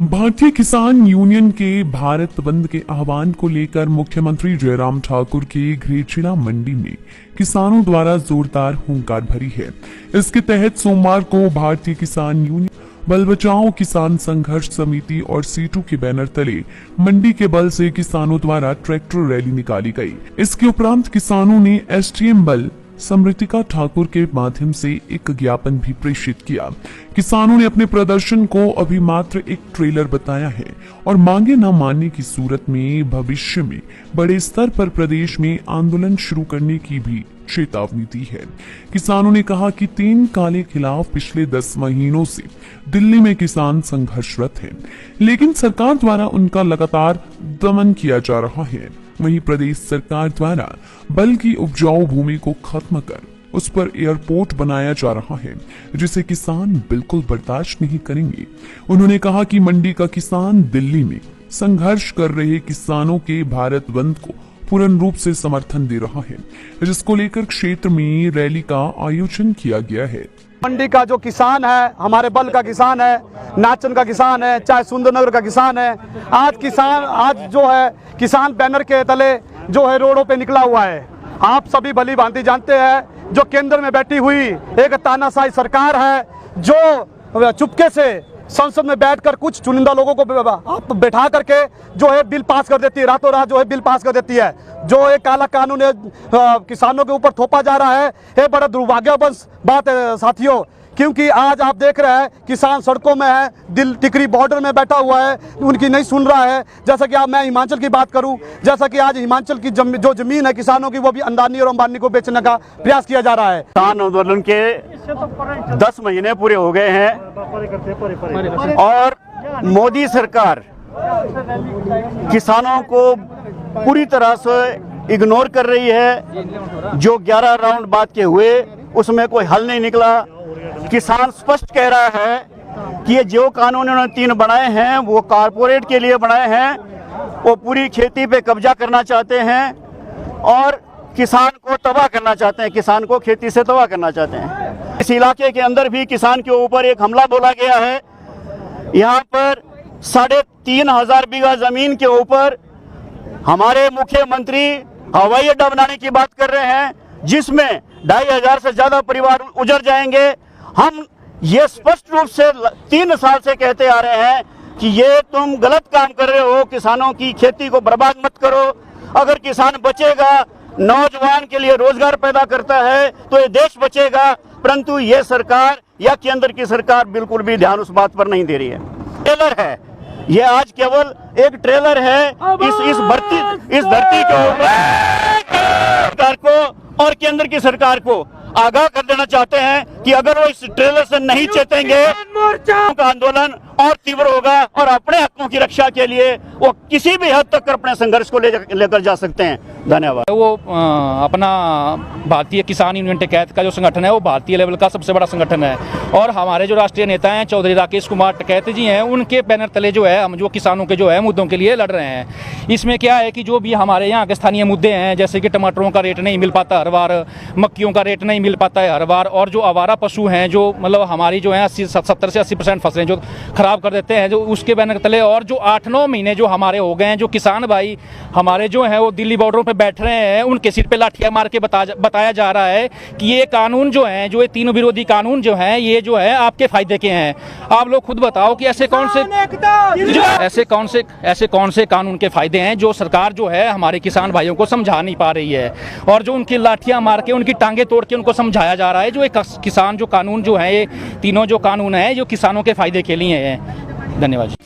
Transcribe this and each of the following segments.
भारतीय किसान यूनियन के भारत बंद के आह्वान को लेकर मुख्यमंत्री जयराम ठाकुर के घरेचिड़ा मंडी में किसानों द्वारा जोरदार हुंकार भरी है। इसके तहत सोमवार को भारतीय किसान यूनियन, बल बचाओ किसान संघर्ष समिति और सीटू के बैनर तले मंडी के बल से किसानों द्वारा ट्रैक्टर रैली निकाली गई। इसके उपरांत किसानों ने एसडीएम बल समृतिका ठाकुर के माध्यम से एक ज्ञापन भी प्रेषित किया। किसानों ने अपने प्रदर्शन को अभी मात्र एक ट्रेलर बताया है और मांगे न मानने की सूरत में भविष्य में बड़े स्तर पर प्रदेश में आंदोलन शुरू करने की भी चेतावनी दी है। किसानों ने कहा कि 3 काले खिलाफ पिछले 10 महीनों से दिल्ली में किसान संघर्षरत हैं, लेकिन सरकार द्वारा उनका लगातार दमन किया जा रहा है। वहीं प्रदेश सरकार द्वारा बल की उपजाऊ भूमि को खत्म कर उस पर एयरपोर्ट बनाया जा रहा है, जिसे किसान बिल्कुल बर्दाश्त नहीं करेंगे। उन्होंने कहा कि मंडी का किसान दिल्ली में संघर्ष कर रहे किसानों के भारत बंद को पूर्ण रूप से समर्थन दे रहा है, जिसको लेकर क्षेत्र में रैली का आयोजन किया गया है। मंडी का जो किसान है, हमारे बल का किसान है, नाचन का किसान है, चाहे सुंदरनगर का किसान है, आज जो है किसान बैनर के तले जो है रोडों पे निकला हुआ है। आप सभी भली भांति जानते हैं जो केंद्र में बैठी हुई एक तानाशाही सरकार है, जो चुपके से संसद में बैठकर कुछ चुनिंदा लोगों को बैठा करके जो है बिल पास कर देती है, रातों रात जो है बिल पास कर देती है। जो एक काला कानून किसानों के ऊपर थोपा जा रहा है, ये बड़ा दुर्भाग्यवश बात है साथियों, क्योंकि आज आप देख रहे हैं किसान सड़कों में है, दिल टिकरी बॉर्डर में बैठा हुआ है, उनकी नहीं सुन रहा है। जैसा कि मैं हिमाचल की बात करूं, जैसा कि आज हिमाचल की जो जमीन है किसानों की, वो भी अंबानी और अंबानी को बेचने का प्रयास किया जा रहा है। किसान आंदोलन के 10 महीने पूरे हो गए हैं और मोदी सरकार किसानों को पूरी तरह से इग्नोर कर रही है। जो 11 राउंड बात के हुए उसमें कोई हल नहीं निकला। किसान स्पष्ट कह रहा है कि ये जो कानून उन्होंने 3 बनाए हैं वो कारपोरेट के लिए बनाए हैं, वो पूरी खेती पे कब्जा करना चाहते हैं और किसान को तबाह करना चाहते हैं, किसान को खेती से तबाह करना चाहते हैं। इस इलाके के अंदर भी किसान के ऊपर एक हमला बोला गया है। यहाँ पर 3,500 बीघा जमीन के ऊपर हमारे मुख्यमंत्री हवाई अड्डा बनाने की बात कर रहे हैं, जिसमें 2,500 से ज्यादा परिवार उजड़ जाएंगे। हम ये स्पष्ट रूप से 3 साल से कहते आ रहे हैं कि ये तुम गलत काम कर रहे हो, किसानों की खेती को बर्बाद मत करो। अगर किसान बचेगा, नौजवान के लिए रोजगार पैदा करता है, तो ये देश बचेगा। परंतु ये सरकार या केंद्र की सरकार बिल्कुल भी ध्यान उस बात पर नहीं दे रही है। ट्रेलर है ये, आज केवल एक ट्रेलर है इस धरती के ऊपर सरकार को और केंद्र की सरकार को आगाह कर देना चाहते हैं कि अगर वो इस ट्रेलर से नहीं चेतेंगे तो आंदोलन और तीव्र होगा और अपने हकों की रक्षा के लिए वो किसी भी हद तक अपने संघर्ष को लेकर जा सकते हैं। धन्यवाद। वो अपना भारतीय किसान यूनियन टिकैत का जो संगठन है वो भारतीय लेवल का सबसे बड़ा संगठन है और हमारे जो राष्ट्रीय नेता हैं चौधरी राकेश कुमार टिकैत जी हैं, उनके बैनर तले जो है हम जो किसानों के जो है मुद्दों के लिए लड़ रहे हैं। इसमें क्या है कि जो भी हमारे यहाँ के स्थानीय मुद्दे हैं, जैसे कि टमाटरों का रेट नहीं मिल पाता हर बार, मक्कियों का रेट नहीं मिल पाता है हर बार, और जो आवारा पशु हैं जो मतलब हमारी जो है 70 से 80% फसलें जो खराब कर देते हैं, जो उसके बैनर तले, और जो 8-9 महीने जो हमारे हो गए हैं, जो किसान भाई हमारे जो हैं वो दिल्ली बॉर्डरों पे बैठ रहे हैं, उनके सिर पे लाठियां मार के बताया जा रहा है कि ये कानून जो है, जो ये तीनों विरोधी कानून जो हैं, ये जो है आपके फायदे के हैं। आप लोग खुद बताओ कि ऐसे कौन से कानून के फायदे हैं जो सरकार जो है हमारे किसान भाइयों को समझा नहीं पा रही है, और जो उनकी लाठियां मार के उनकी टांगे तोड़ के उनको समझाया जा रहा है। जो एक किसान जो कानून जो है, ये तीनों जो कानून है जो किसानों के फायदे के लिए है। धन्यवाद।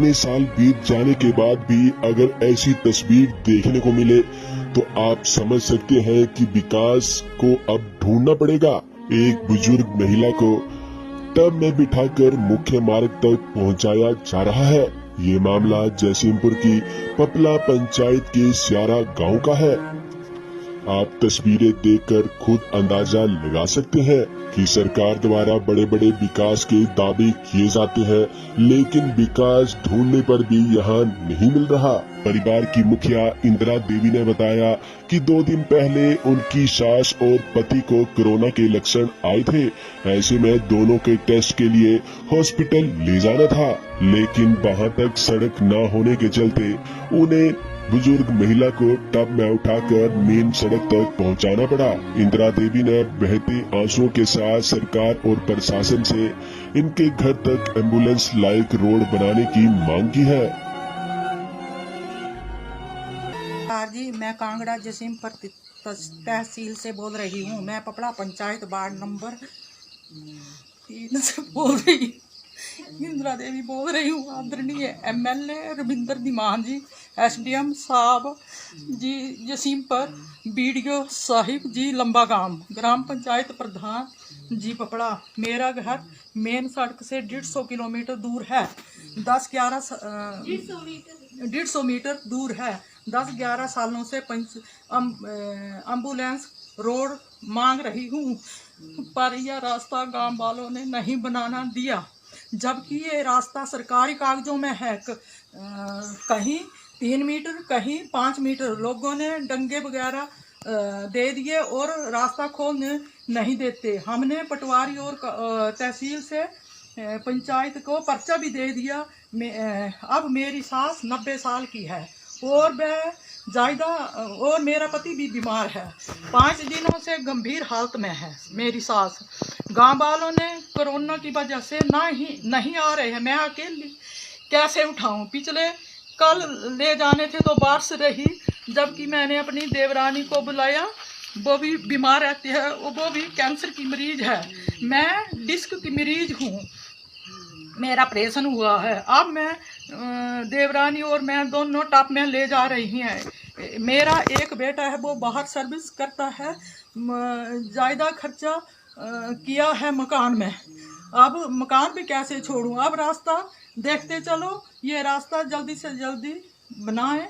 इतने साल बीत जाने के बाद भी अगर ऐसी तस्वीर देखने को मिले तो आप समझ सकते हैं कि विकास को अब ढूंढना पड़ेगा। एक बुजुर्ग महिला को टब में बिठाकर मुख्य मार्ग तक पहुंचाया जा रहा है। ये मामला जयसिंहपुर की पपला पंचायत के स्यारा गांव का है। आप तस्वीरें देखकर खुद अंदाजा लगा सकते हैं कि सरकार द्वारा बड़े बड़े विकास के दावे किए जाते हैं, लेकिन विकास ढूंढने पर भी यहाँ नहीं मिल रहा। परिवार की मुखिया इंदिरा देवी ने बताया कि 2 दिन पहले उनकी सास और पति को कोरोना के लक्षण आए थे। ऐसे में दोनों के टेस्ट के लिए हॉस्पिटल ले जाना था, लेकिन वहाँ तक सड़क न होने के चलते उन्हें बुजुर्ग महिला को टब में उठाकर मेन सड़क तक पहुंचाना पड़ा। इंदिरा देवी ने बहते आंसुओं के साथ सरकार और प्रशासन से इनके घर तक एम्बुलेंस लायक रोड बनाने की मांग की है। जी, मैं कांगड़ा जयसिंहपुर तहसील से बोल रही हूँ। मैं पपड़ा पंचायत वार्ड नंबर 3 से बोल रही हूँ। इंदिरा देवी बोल रही हूँ। आदरणीय एमएलए रविंद्र धीमान जी, एसडीएम साहब जी जयसिंहपुर, बीडीओ साहिब जी लंबा गांव, ग्राम पंचायत प्रधान जी पपड़ा। मेरा घर मेन सड़क से 150 किलोमीटर दूर है। 150 मीटर दूर है। 10-11 सालों से एम्बुलेंस रोड मांग रही हूँ, पर यह रास्ता गांव वालों ने नहीं बनाना दिया, जबकि ये रास्ता सरकारी कागजों में है। कहीं 3 मीटर, कहीं 5 मीटर। लोगों ने डंगे वगैरह दे दिए और रास्ता खोलने नहीं देते। हमने पटवारी और तहसील से पंचायत को पर्चा भी दे दिया। अब मेरी सास 90 साल की है और वह ज़्यादा, और मेरा पति भी बीमार है। 5 दिनों से गंभीर हालत में है मेरी सास। गांव वालों ने कोरोना की वजह से नहीं आ रहे हैं। मैं अकेली कैसे उठाऊं? पिछले कल ले जाने थे तो बारिश रही, जबकि मैंने अपनी देवरानी को बुलाया, वो भी बीमार रहती है, वो भी कैंसर की मरीज है। मैं डिस्क की मरीज हूँ, मेरा ऑपरेशन हुआ है। अब मैं देवरानी और मैं दोनों टॉप में ले जा रही हैं। मेरा एक बेटा है, वो बाहर सर्विस करता है। ज़्यादा खर्चा किया है मकान में। अब मकान भी कैसे छोड़ूं? अब रास्ता देखते चलो, ये रास्ता जल्दी से जल्दी बनाएं।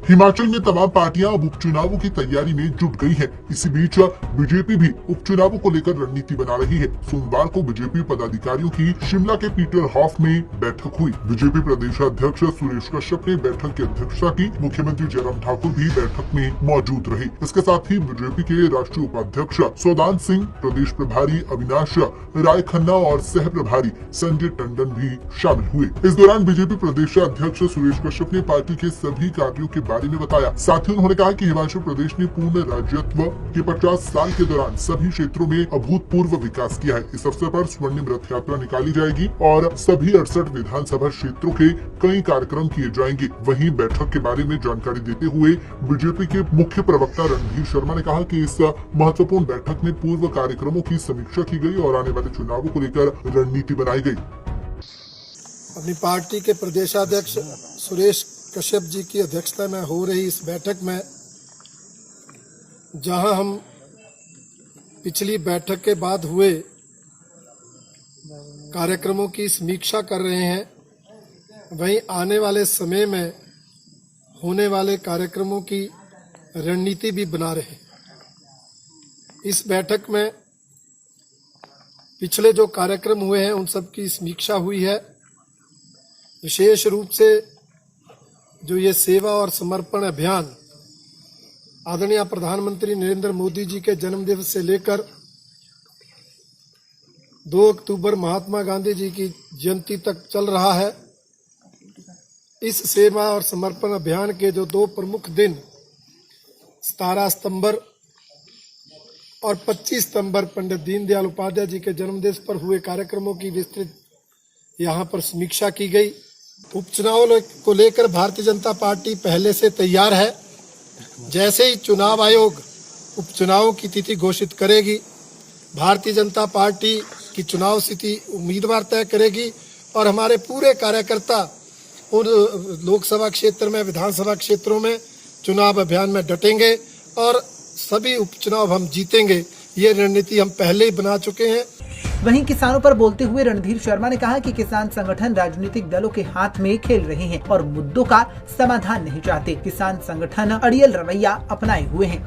हिमाचल में तमाम पार्टियां अब उपचुनावों की तैयारी में जुट गई हैं। इसी बीच बीजेपी भी उपचुनावों को लेकर रणनीति बना रही है। सोमवार को बीजेपी पदाधिकारियों की शिमला के पीटर हॉफ में बैठक हुई। बीजेपी प्रदेशाध्यक्ष सुरेश कश्यप ने बैठक की अध्यक्षता की। मुख्यमंत्री जयराम ठाकुर भी बैठक में मौजूद रहे। इसके साथ ही बीजेपी के राष्ट्रीय उपाध्यक्ष सौदान सिंह, प्रदेश प्रभारी अविनाश राय खन्ना और सह प्रभारी संजय टंडन भी शामिल हुए। इस दौरान बीजेपी प्रदेशाध्यक्ष सुरेश कश्यप ने पार्टी के सभी कार्यों के बारे में बताया। साथ ही उन्होंने कहा कि हिमाचल प्रदेश ने पूर्ण राज्यत्व के 50 साल के दौरान सभी क्षेत्रों में अभूतपूर्व विकास किया है। इस अवसर पर स्वर्णिम रथ यात्रा निकाली जाएगी और सभी 68 विधानसभा क्षेत्रों के कई कार्यक्रम किए जाएंगे। वहीं बैठक के बारे में जानकारी देते हुए बीजेपी के मुख्य प्रवक्ता रणधीर शर्मा ने कहा कि इस महत्वपूर्ण बैठक में पूर्व कार्यक्रमों की समीक्षा की गई और आने वाले चुनावों को लेकर रणनीति बनाई गई। अपनी पार्टी के प्रदेशाध्यक्ष सुरेश कश्यप जी की अध्यक्षता में हो रही इस बैठक में, जहां हम पिछली बैठक के बाद हुए कार्यक्रमों की समीक्षा कर रहे हैं, वहीं आने वाले समय में होने वाले कार्यक्रमों की रणनीति भी बना रहे हैं। इस बैठक में पिछले जो कार्यक्रम हुए हैं उन सब की समीक्षा हुई है। विशेष रूप से जो ये सेवा और समर्पण अभियान आदरणीय प्रधानमंत्री नरेंद्र मोदी जी के जन्मदिवस से लेकर 2 अक्टूबर महात्मा गांधी जी की जयंती तक चल रहा है। इस सेवा और समर्पण अभियान के जो 2 प्रमुख दिन 17 सितंबर और 25 सितंबर पंडित दीनदयाल उपाध्याय जी के जन्मदिवस पर हुए कार्यक्रमों की विस्तृत यहाँ पर समीक्षा की गई। उपचुनाव को लेकर भारतीय जनता पार्टी पहले से तैयार है। जैसे ही चुनाव आयोग उपचुनावों की तिथि घोषित करेगी। भारतीय जनता पार्टी की चुनाव स्थिति उम्मीदवार तय करेगी और हमारे पूरे कार्यकर्ता उन लोकसभा क्षेत्र में, विधानसभा क्षेत्रों में चुनाव अभियान में डटेंगे और सभी उपचुनाव हम जीतेंगे। ये रणनीति हम पहले ही बना चुके हैं। वहीं किसानों पर बोलते हुए रणधीर शर्मा ने कहा कि किसान संगठन राजनीतिक दलों के हाथ में खेल रहे हैं और मुद्दों का समाधान नहीं चाहते। किसान संगठन अड़ियल रवैया अपनाए हुए हैं।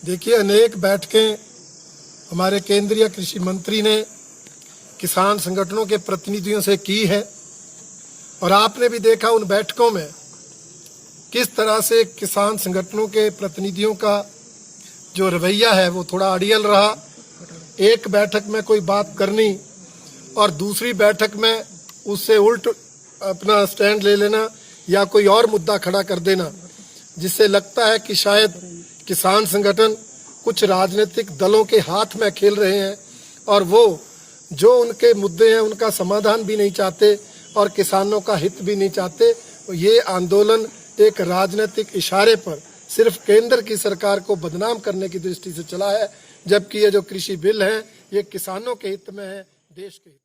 देखिए, अनेक बैठकें हमारे केंद्रीय कृषि मंत्री ने किसान संगठनों के प्रतिनिधियों से की है और आपने भी देखा उन बैठकों में किस तरह से किसान संगठनों के प्रतिनिधियों का जो रवैया है वो थोड़ा अड़ियल रहा। एक बैठक में कोई बात करनी और दूसरी बैठक में उससे उल्ट अपना स्टैंड ले लेना या कोई और मुद्दा खड़ा कर देना, जिससे लगता है कि शायद किसान संगठन कुछ राजनीतिक दलों के हाथ में खेल रहे हैं और वो जो उनके मुद्दे हैं उनका समाधान भी नहीं चाहते और किसानों का हित भी नहीं चाहते। ये आंदोलन एक राजनीतिक इशारे पर सिर्फ केंद्र की सरकार को बदनाम करने की दृष्टि से चला है, जबकि ये जो कृषि बिल है ये किसानों के हित में है, देश के हित में।